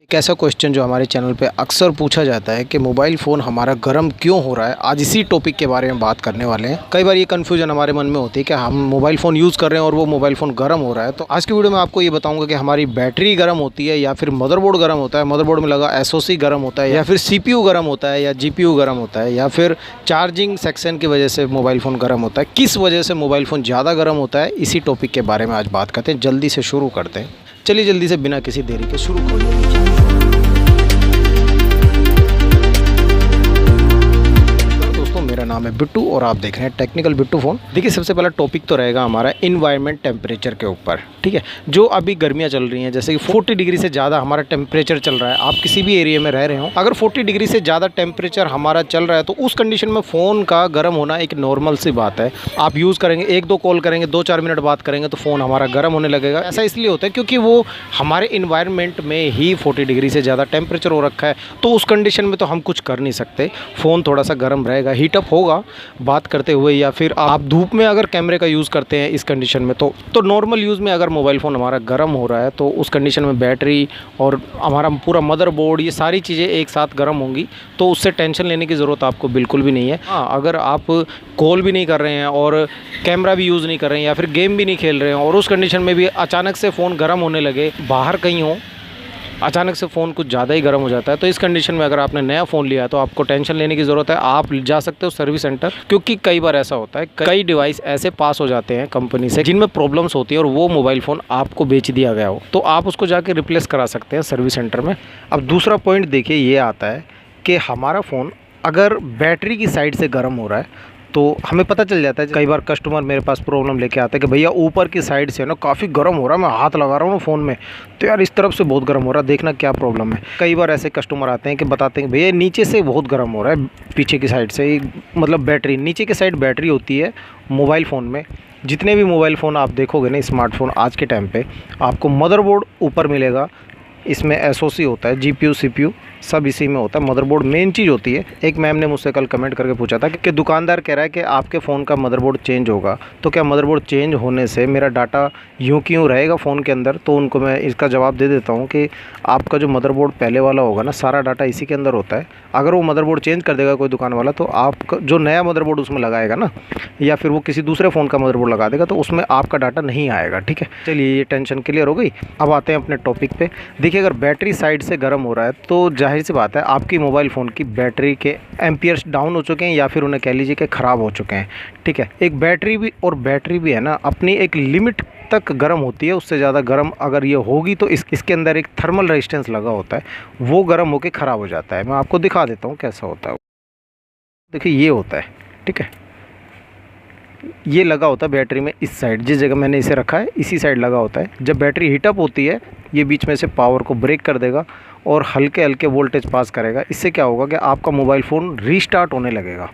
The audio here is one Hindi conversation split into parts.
एक ऐसा क्वेश्चन जो हमारे चैनल पे अक्सर पूछा जाता है कि मोबाइल फ़ोन हमारा गर्म क्यों हो रहा है। आज इसी टॉपिक के बारे में बात करने वाले हैं। कई बार ये कन्फ्यूजन हमारे मन में होती है कि हम मोबाइल फ़ोन यूज़ कर रहे हैं और वो मोबाइल फ़ोन गर्म हो रहा है। तो आज की वीडियो में आपको ये बताऊंगा कि हमारी बैटरी गर्म होती है या फिर मदरबोर्ड गर्म होता है, मदरबोर्ड में लगा एसओसी गर्म होता है, या फिर सीपीयू गर्म होता है, या जीपीयू गर्म होता है, या फिर चार्जिंग सेक्शन की वजह से मोबाइल फ़ोन गर्म होता है। किस वजह से मोबाइल फ़ोन ज़्यादा गर्म होता है, इसी टॉपिक के बारे में आज बात करते हैं। जल्दी से शुरू करते हैं। चलिए जल्दी से बिना किसी देरी के शुरू करते हैं। मेरा नाम है बिट्टू और आप देख रहे हैं टेक्निकल बिट्टू फ़ोन। देखिए, सबसे पहला टॉपिक तो रहेगा हमारा इन्वायरमेंट टेम्परेचर के ऊपर। ठीक है, जो अभी गर्मियाँ चल रही हैं, जैसे कि 40 डिग्री से ज़्यादा हमारा टेम्परेचर चल रहा है। आप किसी भी एरिया में रह रहे हो, अगर 40 डिग्री से ज़्यादा टेम्परेचर हमारा चल रहा है तो उस कंडीशन में फ़ोन का गर्म होना एक नॉर्मल सी बात है। आप यूज़ करेंगे, 1-2 कॉल करेंगे, 2-4 मिनट बात करेंगे तो फ़ोन हमारा गर्म होने लगेगा। ऐसा इसलिए होता है क्योंकि वो हमारे इन्वायरमेंट में ही 40 डिग्री से ज़्यादा टेम्परेचर हो रखा है। तो उस कंडीशन में तो हम कुछ कर नहीं सकते, फ़ोन थोड़ा सा गर्म रहेगा, हीटअप होगा बात करते हुए। या फिर आप धूप में अगर कैमरे का यूज़ करते हैं इस कंडीशन में तो नॉर्मल यूज़ में अगर मोबाइल फ़ोन हमारा गर्म हो रहा है तो उस कंडीशन में बैटरी और हमारा पूरा मदरबोर्ड, ये सारी चीज़ें एक साथ गर्म होंगी। तो उससे टेंशन लेने की ज़रूरत आपको बिल्कुल भी नहीं है। हाँ, अगर आप कॉल भी नहीं कर रहे हैं और कैमरा भी यूज़ नहीं कर रहे हैं या फिर गेम भी नहीं खेल रहे हैं और उस कंडीशन में भी अचानक से फ़ोन गर्म होने लगे, बाहर कहीं हो, अचानक से फ़ोन कुछ ज़्यादा ही गर्म हो जाता है, तो इस कंडीशन में अगर आपने नया फ़ोन लिया है तो आपको टेंशन लेने की ज़रूरत है। आप जा सकते हो सर्विस सेंटर, क्योंकि कई बार ऐसा होता है, कई डिवाइस ऐसे पास हो जाते हैं कंपनी से जिनमें प्रॉब्लम्स होती है और वो मोबाइल फ़ोन आपको बेच दिया गया हो, तो आप उसको जाके रिप्लेस करा सकते हैं सर्विस सेंटर में। अब दूसरा पॉइंट देखिए, ये आता है कि हमारा फ़ोन अगर बैटरी की साइड से गर्म हो रहा है तो हमें पता चल जाता है। कई बार कस्टमर मेरे पास प्रॉब्लम लेके आते हैं कि भैया ऊपर की साइड से ना काफ़ी गर्म हो रहा है, मैं हाथ लगा रहा हूँ फ़ोन में तो यार इस तरफ से बहुत गर्म हो रहा है, देखना क्या प्रॉब्लम है। कई बार ऐसे कस्टमर आते हैं कि बताते हैं भैया नीचे से बहुत गर्म हो रहा है, पीछे की साइड से, मतलब बैटरी, नीचे की साइड बैटरी होती है मोबाइल फ़ोन में। जितने भी मोबाइल फ़ोन आप देखोगे ना स्मार्टफोन आज के टाइम पे, आपको मदरबोर्ड ऊपर मिलेगा, इसमें एसओसी होता है, जीपीयू सीपीयू सब इसी में होता है। मदरबोर्ड मेन चीज़ होती है। एक मैम ने मुझसे कल कमेंट करके पूछा था कि दुकानदार कह रहा है कि आपके फ़ोन का मदरबोर्ड चेंज होगा, तो क्या मदरबोर्ड चेंज होने से मेरा डाटा यूँ की यूँ रहेगा फ़ोन के अंदर? तो उनको मैं इसका जवाब दे देता हूँ कि आपका जो मदरबोर्ड पहले वाला होगा ना, सारा डाटा इसी के अंदर होता है। अगर वो मदरबोर्ड चेंज कर देगा कोई दुकान वाला, तो आपका जो नया मदरबोर्ड उसमें लगाएगा ना, या फिर वो किसी दूसरे फ़ोन का मदरबोर्ड लगा देगा, तो उसमें आपका डाटा नहीं आएगा। ठीक है, चलिए ये टेंशन क्लियर हो गई। अब आते हैं अपने टॉपिक पे। देखिए, अगर बैटरी साइड से गर्म हो रहा है तो जाहिर सी बात है आपकी मोबाइल फ़ोन की बैटरी के एम्पियर्स डाउन हो चुके हैं, या फिर उन्हें कह लीजिए कि ख़राब हो चुके हैं। ठीक है, एक बैटरी भी है ना, अपनी एक लिमिट तक गर्म होती है। उससे ज़्यादा गर्म अगर ये होगी तो इसके अंदर एक थर्मल रेजिस्टेंस लगा होता है, वो गर्म होकर ख़राब हो जाता है। मैं आपको दिखा देता हूँ कैसा होता है। देखिए, ये होता है, ठीक है, ये लगा होता है बैटरी में, इस साइड जिस जगह मैंने इसे रखा है इसी साइड लगा होता है। जब बैटरी हीटअप होती है, ये बीच में से पावर को ब्रेक कर देगा और हल्के हल्के वोल्टेज पास करेगा। इससे क्या होगा कि आपका मोबाइल फ़ोन रीस्टार्ट होने लगेगा।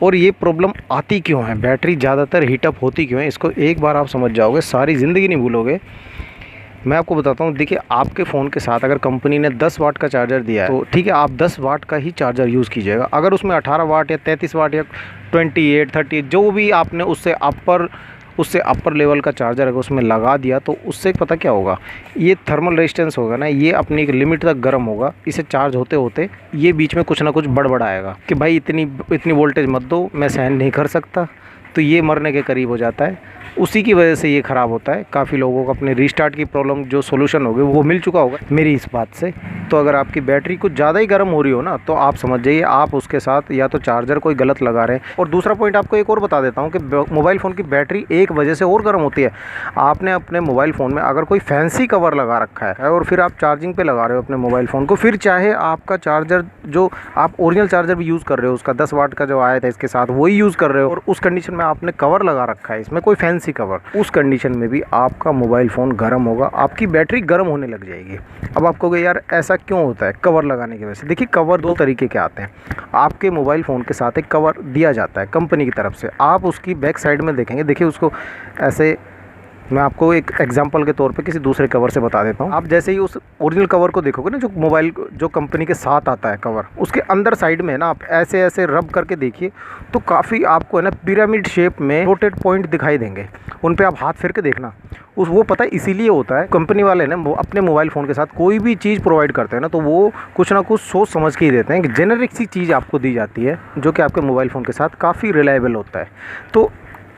और ये प्रॉब्लम आती क्यों है, बैटरी ज़्यादातर हीटअप होती क्यों है, इसको एक बार आप समझ जाओगे, सारी ज़िंदगी नहीं भूलोगे। मैं आपको बताता हूँ। देखिए, आपके फ़ोन के साथ अगर कंपनी ने 10 वाट का चार्जर दिया है तो ठीक है, आप 10 वाट का ही चार्जर यूज़ कीजिएगा। अगर उसमें 18 वाट या 33 वाट या 28, 30 जो भी आपने उससे अपर लेवल का चार्जर अगर उसमें लगा दिया, तो उससे पता क्या होगा, ये थर्मल रेजिस्टेंस होगा ना, ये अपनी एक लिमिट तक गर्म होगा। इसे चार्ज होते होते ये बीच में कुछ ना कुछ बड़बड़ाएगा कि भाई इतनी वोल्टेज मत दो, मैं सहन नहीं कर सकता, तो ये मरने के करीब हो जाता है। उसी की वजह से ये ख़राब होता है। काफ़ी लोगों को अपने रीस्टार्ट की प्रॉब्लम जो सोल्यूशन होगी वो मिल चुका होगा मेरी इस बात से। तो अगर आपकी बैटरी कुछ ज़्यादा ही गर्म हो रही हो ना, तो आप समझ जाइए आप उसके साथ या तो चार्जर कोई गलत लगा रहे हैं। और दूसरा पॉइंट आपको एक और बता देता हूँ कि मोबाइल फ़ोन की बैटरी एक वजह से और गर्म होती है। आपने अपने मोबाइल फ़ोन में अगर कोई फैंसी कवर लगा रखा है और फिर आप चार्जिंग पे लगा रहे हो अपने मोबाइल फ़ोन को, फिर चाहे आपका चार्जर जो आप ओरिजिनल चार्जर भी यूज़ कर रहे हो, उसका 10 वाट का जो आया था इसके साथ वही यूज़ कर रहे हो, और उस कंडीशन में आपने कवर लगा रखा है इसमें कोई फैंसी कवर, उस कंडीशन में भी आपका मोबाइल फ़ोन गर्म होगा, आपकी बैटरी गर्म होने लग जाएगी। अब आप कहोगे यार ऐसा क्यों होता है कवर लगाने की वजह से? देखिए, कवर 2 तरीके के आते हैं। आपके मोबाइल फ़ोन के साथ एक कवर दिया जाता है कंपनी की तरफ से, आप उसकी बैक साइड में देखेंगे, देखिए उसको ऐसे, मैं आपको एक एग्जांपल के तौर पे किसी दूसरे कवर से बता देता हूँ। आप जैसे ही उस ओरिजिनल कवर को देखोगे ना, जो मोबाइल जो कंपनी के साथ आता है कवर, उसके अंदर साइड में ना आप ऐसे ऐसे रब करके देखिए तो काफ़ी आपको है ना पिरामिड शेप में रोटेट पॉइंट दिखाई देंगे। उन पे आप हाथ फेर के देखना, उस वो पता है इसीलिए होता है, कंपनी वाले ना वो अपने मोबाइल फ़ोन के साथ कोई भी चीज़ प्रोवाइड करते हैं ना, तो वो कुछ ना कुछ सोच समझ के ही देते हैं कि जेनेरिक सी चीज़ आपको दी जाती है जो कि आपके मोबाइल फ़ोन के साथ काफ़ी रिलायबल होता है। तो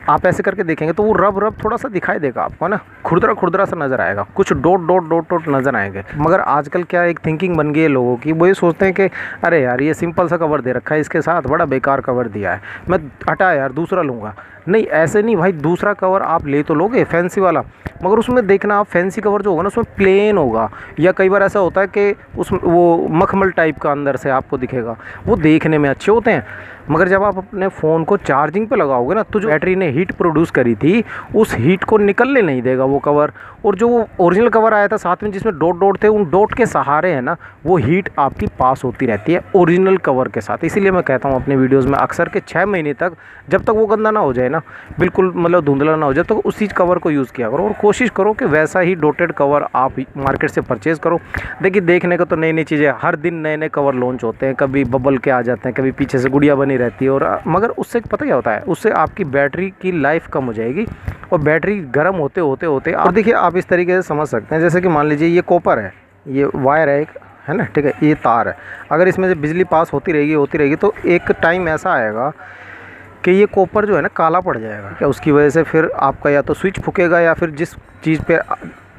आप ऐसे करके देखेंगे तो वो रब रब थोड़ा सा दिखाई देगा आपको ना, खुरदरा खुरदरा सा नज़र आएगा, कुछ डॉट डॉट डॉट डॉट नज़र आएंगे। मगर आजकल क्या एक थिंकिंग बन गई है लोगों की, वो ये सोचते हैं कि अरे यार ये सिंपल सा कवर दे रखा है, इसके साथ बड़ा बेकार कवर दिया है, मैं हटा यार दूसरा लूँगा। नहीं, ऐसे नहीं भाई, दूसरा कवर आप ले तो लोगे फैंसी वाला, मगर उसमें देखना आप फैंसी कवर जो होगा ना उसमें प्लेन होगा, या कई बार ऐसा होता है कि उस वो मखमल टाइप का अंदर से आपको दिखेगा, वो देखने में अच्छे होते हैं, मगर जब आप अपने फ़ोन को चार्जिंग पे लगाओगे ना तो जो बैटरी ने हीट प्रोड्यूस करी थी उस हीट को निकलने नहीं देगा वो कवर। और जो वो ओरिजिनल कवर आया था साथ में जिसमें डॉट डॉट थे, उन डॉट के सहारे है ना वो हीट आपकी पास होती रहती है ओरिजिनल कवर के साथ। इसीलिए मैं कहता हूँ अपने वीडियोज़ में अक्सर के 6 महीने तक, जब तक वो गंदा ना हो जाए ना, बिल्कुल मतलब धुंधला ना हो जाए, तो उसी कवर को यूज़ किया करो और कोशिश करो कि वैसा ही डॉटेड कवर आप मार्केट से परचेज़ करो। देखिए देखने को तो नई नई चीज़ें, हर दिन नए नए कवर लॉन्च होते हैं, कभी बबल के आ जाते हैं, कभी पीछे से गुड़िया बनी रहती है, और मगर उससे पता क्या होता है, उससे आपकी बैटरी की लाइफ कम हो जाएगी और बैटरी गर्म होते होते होते। और देखिए आप इस तरीके से समझ सकते हैं, जैसे कि मान लीजिए ये कॉपर है, ये वायर है एक, है ना, ठीक है, ये तार है, अगर इसमें से बिजली पास होती रहेगी तो एक टाइम ऐसा आएगा कि ये कॉपर जो है ना काला पड़ जाएगा, क्या उसकी वजह से फिर आपका या तो स्विच फूकेगा, या फिर जिस चीज़ पे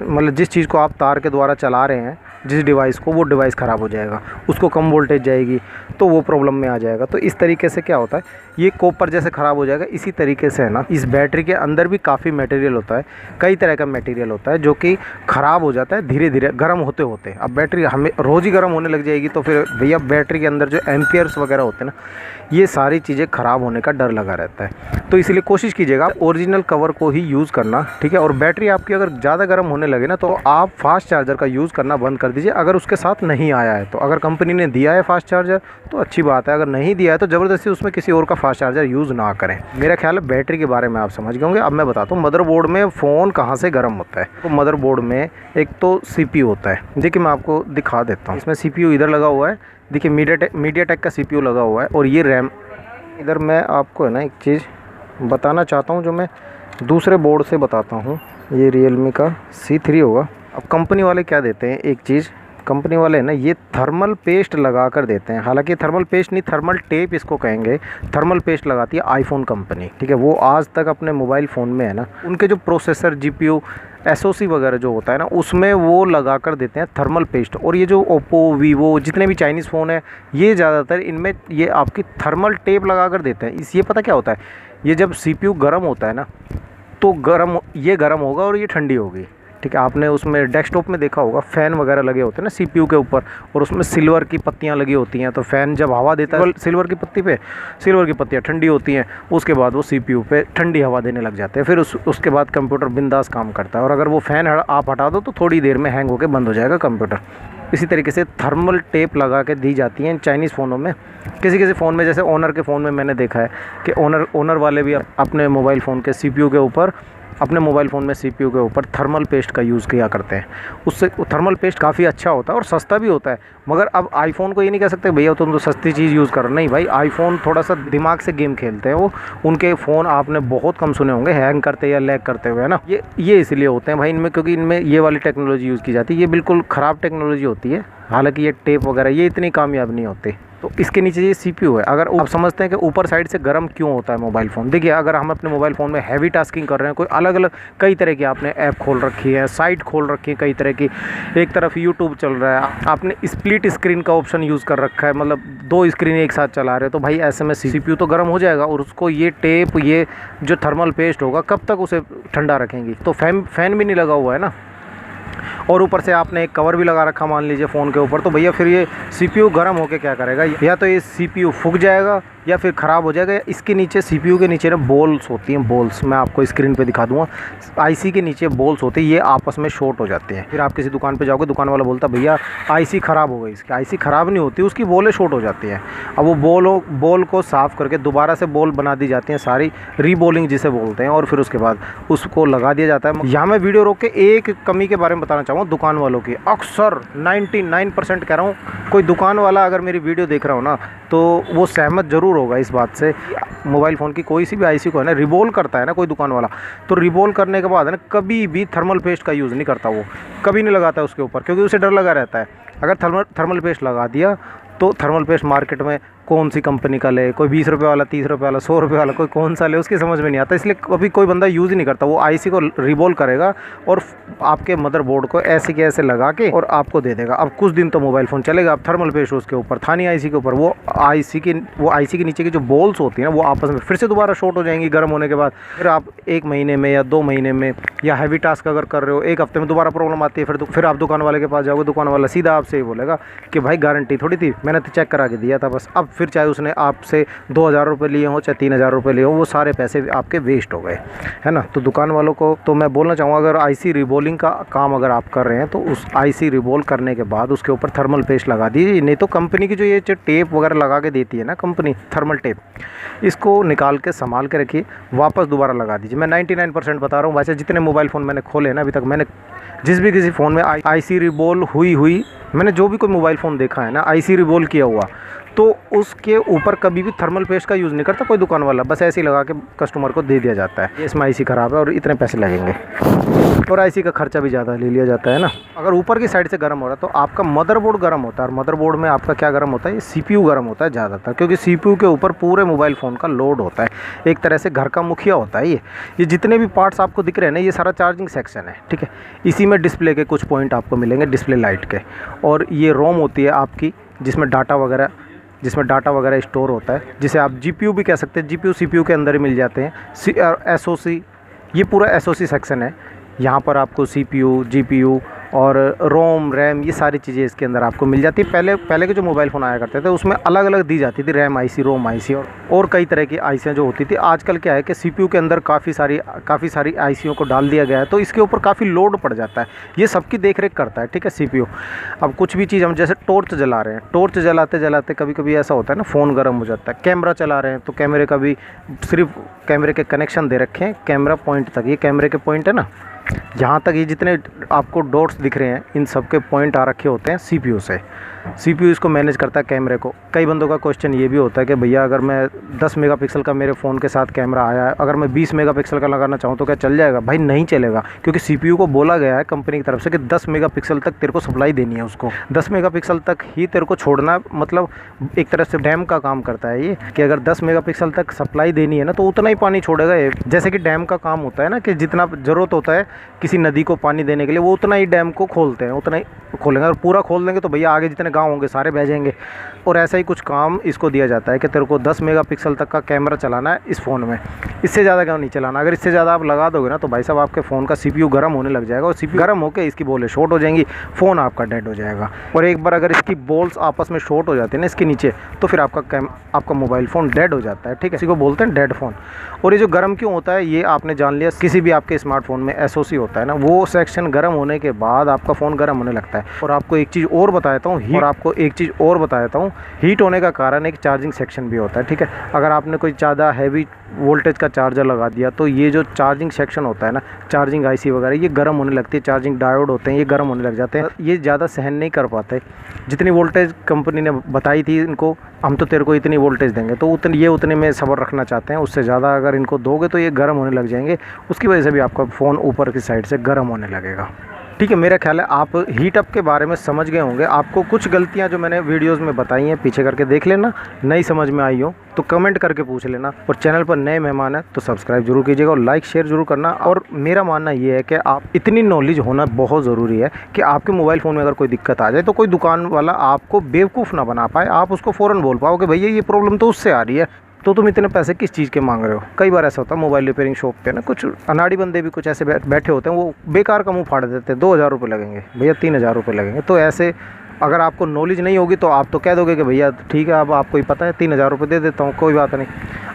मतलब जिस चीज़ को आप तार के द्वारा चला रहे हैं, जिस डिवाइस को, वो डिवाइस ख़राब हो जाएगा, उसको कम वोल्टेज जाएगी तो वो प्रॉब्लम में आ जाएगा। तो इस तरीके से क्या होता है, ये कॉपर जैसे ख़राब हो जाएगा, इसी तरीके से है ना इस बैटरी के अंदर भी काफ़ी मटेरियल होता है, कई तरह का मटेरियल होता है जो कि ख़राब हो जाता है धीरे धीरे गर्म होते होते। अब बैटरी हमें रोज़ ही गर्म होने लग जाएगी तो फिर भैया बैटरी के अंदर जो एम्पियर्स वगैरह होते हैं ना, ये सारी चीज़ें ख़राब होने का डर लगा रहता है। तो इसलिए कोशिश कीजिएगा ओरिजिनल कवर को ही यूज़ करना, ठीक है। और बैटरी आपकी अगर ज़्यादा गर्म होने लगे ना तो आप फास्ट चार्जर का यूज़ करना बंद कर दीजिए, अगर उसके साथ नहीं आया है तो। अगर कंपनी ने दिया है फास्ट चार्जर तो अच्छी बात है, अगर नहीं दिया है तो ज़बरदस्ती उसमें किसी और का फास्ट चार्जर यूज़ ना करें। मेरा ख्याल है बैटरी के बारे में आप समझ गए होंगे। अब मैं बताता हूँ मदरबोर्ड में फ़ोन कहाँ से गर्म होता है। तो मदरबोर्ड में एक तो CPU होता है, देखिए मैं आपको दिखा देता हूँ। इसमें CPU इधर लगा हुआ है, देखिए मीडियाटेक का CPU लगा हुआ है, और ये रैम इधर। मैं आपको है ना एक चीज़ बताना चाहता हूँ जो मैं दूसरे बोर्ड से बताता हूँ, ये Realme का C3 होगा। अब कंपनी वाले क्या देते हैं, एक चीज़ कंपनी वाले है ना ये थर्मल पेस्ट लगा कर देते हैं, हालांकि थर्मल पेस्ट नहीं, थर्मल टेप इसको कहेंगे। थर्मल पेस्ट लगाती है आईफोन कंपनी, ठीक है। वो आज तक अपने मोबाइल फ़ोन में है ना उनके जो प्रोसेसर GPU SoC वगैरह जो होता है ना उसमें वो लगा कर देते हैं थर्मल पेस्ट। और ये जो ओप्पो, वीवो, जितने भी चाइनीज़ फ़ोन है ये ज़्यादातर इनमें ये आपकी थर्मल टेप लगा कर देते हैं। ये पता क्या होता है, ये जब CPU गर्म होता है ना तो ये गर्म होगा और ये ठंडी होगी, ठीक है। आपने उसमें डेस्कटॉप में देखा होगा फ़ैन वगैरह लगे होते हैं ना CPU के ऊपर, और उसमें सिल्वर की पत्तियां लगी होती हैं, तो फ़ैन जब हवा देता है सिल्वर की पत्ती पे, सिल्वर की पत्तियां ठंडी होती हैं, उसके बाद वो CPU पे ठंडी हवा देने लग जाते हैं, फिर उसके बाद कंप्यूटर बिंदास काम करता है। और अगर वो फ़ैन आप हटा दो तो थोड़ी देर में हैंग होकर बंद हो जाएगा कंप्यूटर। इसी तरीके से थर्मल टेप लगा के दी जाती हैं चाइनीज़ फ़ोनों में। किसी किसी फ़ोन में, जैसे ओनर के फ़ोन में मैंने देखा है कि ओनर वाले भी अपने मोबाइल फ़ोन के CPU के ऊपर, अपने मोबाइल फ़ोन में CPU के ऊपर थर्मल पेस्ट का यूज़ किया करते हैं। उससे थर्मल पेस्ट काफ़ी अच्छा होता है और सस्ता भी होता है। मगर अब आईफोन को ये नहीं कह सकते भैया तुम तो सस्ती चीज़ यूज़ कर रहे हो, नहीं भाई, आईफोन थोड़ा सा दिमाग से गेम खेलते हैं। वो उनके फ़ोन आपने बहुत कम सुने होंगे हैंग करते या लैग करते हुए, है ना। ये इसलिए होते हैं भाई इनमें, क्योंकि इनमें ये वाली टेक्नोलॉजी यूज़ की जाती है। ये बिल्कुल ख़राब टेक्नोलॉजी होती है, हालाँकि ये टेप वगैरह ये इतनी कामयाब नहीं होते। तो इसके नीचे ये CPU है। अगर आप समझते हैं कि ऊपर साइड से गर्म क्यों होता है मोबाइल फ़ोन, देखिए अगर हम अपने मोबाइल फ़ोन में हैवी टास्किंग कर रहे हैं, कोई अलग अलग कई तरह की आपने ऐप खोल रखी है, साइट खोल रखी है कई तरह की, एक तरफ YouTube चल रहा है, आपने स्प्लिट स्क्रीन का ऑप्शन यूज़ कर रखा है, मतलब 2 स्क्रीन एक साथ चला रहे हो, तो भाई ऐसे में CPU तो गर्म हो जाएगा और उसको ये टेप, ये जो थर्मल पेस्ट होगा कब तक उसे ठंडा रखेंगी। तो फैन भी नहीं लगा हुआ है ना, और ऊपर से आपने एक कवर भी लगा रखा मान लीजिए फ़ोन के ऊपर, तो भैया फिर ये CPU गर्म होके क्या करेगा, या तो ये CPU फूक जाएगा या फिर ख़राब हो जाएगा। इसके नीचे CPU के नीचे ना बॉल्स होती हैं, बॉल्स मैं आपको स्क्रीन पे दिखा दूंगा। IC के नीचे बॉल्स होती है, ये आपस में शॉर्ट हो जाते हैं। फिर आप किसी दुकान पे जाओगे, दुकान वाला बोलता भैया IC ख़राब हो गई। इसकी IC ख़राब नहीं होती, उसकी बॉलें शॉर्ट हो जाती हैं। अब वो बॉल को साफ़ करके दोबारा से बॉल बना दी जाती हैं, सारी रीबॉलिंग जिसे बोलते हैं, और फिर उसके बाद उसको लगा दिया जाता है। यहाँ मैं वीडियो रोक के एक कमी के बारे में बताना चाहूँगा दुकान वालों की। अक्सर 99% कह रहा हूँ, कोई दुकान वाला अगर मेरी वीडियो देख रहा हो ना तो वो सहमत ज़रूर ज़रूर होगा इस बात से, मोबाइल फ़ोन की कोई सी भी आईसी को है ना रिवोल्व करता है ना कोई दुकान वाला, तो रिवोल्व करने के बाद है ना कभी भी थर्मल पेस्ट का यूज़ नहीं करता, वो कभी नहीं लगाता उसके ऊपर, क्योंकि उसे डर लगा रहता है। अगर थर्मल पेस्ट लगा दिया तो थर्मल पेस्ट मार्केट में कौन सी कंपनी का ले, कोई 20 रुपये वाला, 30 रुपये वाला, 100 रुपये वाला, कोई कौन सा ले, उसकी समझ में नहीं आता, इसलिए कभी कोई बंदा यूज़ ही नहीं करता। वो आईसी को रिवोल्व करेगा और आपके मदरबोर्ड को ऐसे के ऐसे लगा के और आपको दे देगा। अब कुछ दिन तो मोबाइल फ़ोन चलेगा, अब थर्मल पेस्ट उसके ऊपर था नहीं आईसी के ऊपर, वो आईसी के नीचे की जो बॉल्स होती हैं ना वो आपस में फिर से दोबारा शॉर्ट हो जाएंगी गर्म होने के बाद। फिर आप 1 महीने में या 2 महीने में या हैवी टास्क अगर कर रहे हो 1 हफ्ते में दोबारा प्रॉब्लम आती है, फिर आप दुकान वाले के पास जाओगे, दुकान वाला सीधा आपसे ये बोलेगा कि भाई गारंटी थोड़ी थी, मैंने तो चेक करा के दिया था बस। अब फिर चाहे उसने आपसे 2000 रुपये लिए हों चाहे 3000 रुपये लिए हों, वो सारे पैसे आपके वेस्ट हो गए, है ना। तो दुकान वालों को तो मैं बोलना चाहूँगा, अगर आईसी रिवोल्विंग का काम अगर आप कर रहे हैं तो उस आईसी रिवोल्व करने के बाद उसके ऊपर थर्मल पेस्ट लगा दीजिए। नहीं तो कंपनी की जो टेप वगैरह लगा के देती है ना कंपनी, थर्मल टेप, इसको निकाल के संभाल के रखिए, वापस दोबारा लगा दीजिए। मैं 99% बता रहा हूँ। वैसे जितने मोबाइल फ़ोन मैंने खोले ना अभी तक, मैंने जिस भी किसी फ़ोन में आईसी रिवोल्व हुई मैंने जो भी कोई मोबाइल फ़ोन देखा है ना आईसी रिवोल्व किया हुआ, तो उसके ऊपर कभी भी थर्मल पेस्ट का यूज़ नहीं करता कोई दुकान वाला, बस ऐसे ही लगा के कस्टमर को दे दिया जाता है, इसमें आईसी ख़राब है और इतने पैसे लगेंगे, और आईसी का खर्चा भी ज़्यादा ले लिया जाता है ना। अगर ऊपर की साइड से गर्म हो रहा है तो आपका मदरबोर्ड गर्म होता है, और मदरबोर्ड में आपका क्या गर्म होता है, ये सीपीयू गर्म होता है ज़्यादातर, क्योंकि सीपीयू के ऊपर पूरे मोबाइल फ़ोन का लोड होता है, एक तरह से घर का मुखिया होता है ये जितने भी पार्ट्स आपको दिख रहे हैं ना ये सारा चार्जिंग सेक्शन है, ठीक है। इसी में डिस्प्ले के कुछ पॉइंट आपको मिलेंगे, डिस्प्ले लाइट के, और ये रोम होती है आपकी जिसमें डाटा वगैरह स्टोर होता है, जिसे आप जीपीयू भी कह सकते हैं, जीपीयू सीपीयू के अंदर ही मिल जाते हैं। एसओसी, ये पूरा एसओसी सेक्शन है, यहाँ पर आपको सीपीयू, जीपीयू और रोम, रैम, ये सारी चीज़ें इसके अंदर आपको मिल जाती है। पहले के जो मोबाइल फ़ोन आया करते थे उसमें अलग अलग दी जाती थी, रैम आईसी, रोम आईसी और कई तरह की आईसियाँ जो होती थी। आजकल क्या है कि सीपीयू के अंदर काफ़ी सारी आईसियों को डाल दिया गया है, तो इसके ऊपर काफ़ी लोड पड़ जाता है, ये सबकी देख रेख करता है, ठीक है, सीपीयू। अब कुछ भी चीज़ हम जैसे टॉर्च जला रहे हैं, टॉर्च जलाते जलाते कभी कभी ऐसा होता है ना फ़ोन गर्म हो जाता है, कैमरा चला रहे हैं तो कैमरे का भी सिर्फ कैमरे के कनेक्शन दे रखे हैं कैमरा पॉइंट तक, ये कैमरे के पॉइंट है ना, जहाँ तक ये जितने आपको डॉट्स दिख रहे हैं इन सब के पॉइंट आ रखे होते हैं सीपीयू से। सीपीयू इसको मैनेज करता है कैमरे को। कई बंदों का क्वेश्चन ये भी होता है कि भैया अगर मैं 10 मेगापिक्सल का मेरे फ़ोन के साथ कैमरा आया है, अगर मैं 20 मेगापिक्सल का लगाना चाहूँ तो क्या चल जाएगा? भाई नहीं चलेगा, क्योंकि सीपीयू को बोला गया है कंपनी की तरफ से कि 10 मेगापिक्सल तक तेरे को सप्लाई देनी है उसको, 10 मेगापिक्सल तक ही तेरे को छोड़ना, मतलब एक तरह से डैम का काम करता है ये, कि अगर 10 मेगापिक्सल तक सप्लाई देनी है ना तो उतना ही पानी छोड़ेगा ये। जैसे कि डैम का काम होता है ना कि जितना ज़रूरत होता है किसी नदी को पानी देने के लिए वो उतना ही डैम को खोलते हैं, उतना ही खोलेंगे, और पूरा खोल देंगे तो भैया आगे जितने गांव होंगे सारे बह जाएंगे। और ऐसा ही कुछ काम इसको दिया जाता है कि तेरे को 10 मेगापिक्सल तक का कैमरा चलाना है इस फ़ोन में, इससे ज़्यादा क्या नहीं चलाना। अगर इससे ज़्यादा आप लगा दोगे ना तो भाई साहब आपके फ़ोन का सीपीयू गर्म होने लग जाएगा, और सीपीयू गर्म होकर इसकी बॉलें शॉर्ट हो जाएंगी, फ़ोन आपका डेड हो जाएगा। और एक बार अगर इसकी बॉल्स आपस में शॉर्ट हो जाती है ना इसके नीचे, तो फिर आपका मोबाइल फ़ोन डेड हो जाता है, ठीक है, इसी को बोलते हैं डेड फ़ोन। और ये जो गर्म क्यों होता है ये आपने जान लिया, किसी भी आपके स्मार्टफोन में एसओसी होता है ना, वो सेक्शन गर्म होने के बाद आपका फ़ोन गर्म होने लगता है। और आपको एक चीज़ और बताता हूँ, हीट होने का कारण एक चार्जिंग सेक्शन भी होता है, ठीक है। अगर आपने कोई ज़्यादा हैवी वोल्टेज का चार्जर लगा दिया तो ये जो चार्जिंग सेक्शन होता है ना, चार्जिंग आईसी वगैरह, ये गर्म होने लगती है, चार्जिंग डायोड होते हैं ये गर्म होने लग जाते हैं, ये ज़्यादा सहन नहीं कर पाते। जितनी वोल्टेज कंपनी ने बताई थी इनको, हम तो तेरे को इतनी वोल्टेज देंगे, तो उतने में सब्र रखना चाहते हैं, उससे ज़्यादा अगर इनको दोगे तो ये गर्म होने लग जाएंगे, उसकी वजह से भी आपका फ़ोन ऊपर की साइड से गर्म होने लगेगा, ठीक है। मेरा ख्याल है आप हीट अप के बारे में समझ गए होंगे। आपको कुछ गलतियां जो मैंने वीडियोस में बताई हैं पीछे करके देख लेना, नहीं समझ में आई हो तो कमेंट करके पूछ लेना, और चैनल पर नए मेहमान हैं तो सब्सक्राइब जरूर कीजिएगा और लाइक शेयर जरूर करना। और मेरा मानना ये है कि आप इतनी नॉलेज होना बहुत ज़रूरी है कि आपके मोबाइल फ़ोन में अगर कोई दिक्कत आ जाए तो कोई दुकान वाला आपको बेवकूफ़ ना बना पाए, आप उसको फ़ौरन बोल पाओ कि भैया ये प्रॉब्लम तो उससे आ रही है, तो तुम इतने पैसे किस चीज़ के मांग रहे हो। कई बार ऐसा होता है मोबाइल रिपेयरिंग शॉप पे ना, कुछ अनाड़ी बंदे भी कुछ ऐसे बैठे होते हैं, वो बेकार का मुंह फाड़ देते हैं, 2000 रुपये लगेंगे भैया, 3000 रुपये लगेंगे। तो ऐसे अगर आपको नॉलेज नहीं होगी तो आप तो कह दोगे कि भैया ठीक है, अब आपको ही पता है 3000 रुपये दे देता हूँ, कोई बात नहीं।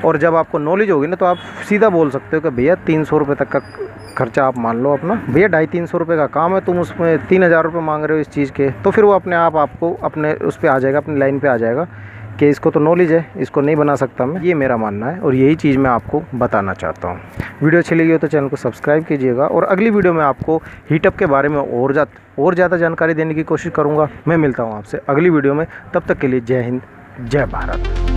और जब आपको नॉलेज होगी ना तो आप सीधा बोल सकते हो कि भैया 300 रुपये तक का खर्चा आप मान लो अपना, भैया 250-300 रुपये का काम है, तुम उसमें 3000 रुपये मांग रहे हो इस चीज़ के, तो फिर वो अपने आप आपको अपने उस पर आ जाएगा, अपनी लाइन पे आ जाएगा कि इसको तो नॉलेज है, इसको नहीं बना सकता मैं, ये मेरा मानना है और यही चीज़ मैं आपको बताना चाहता हूँ। वीडियो अच्छी लगी हो तो चैनल को सब्सक्राइब कीजिएगा, और अगली वीडियो में आपको हीटअप के बारे में और ज़्यादा जानकारी देने की कोशिश करूँगा। मैं मिलता हूँ आपसे अगली वीडियो में, तब तक के लिए जय हिंद, जय भारत।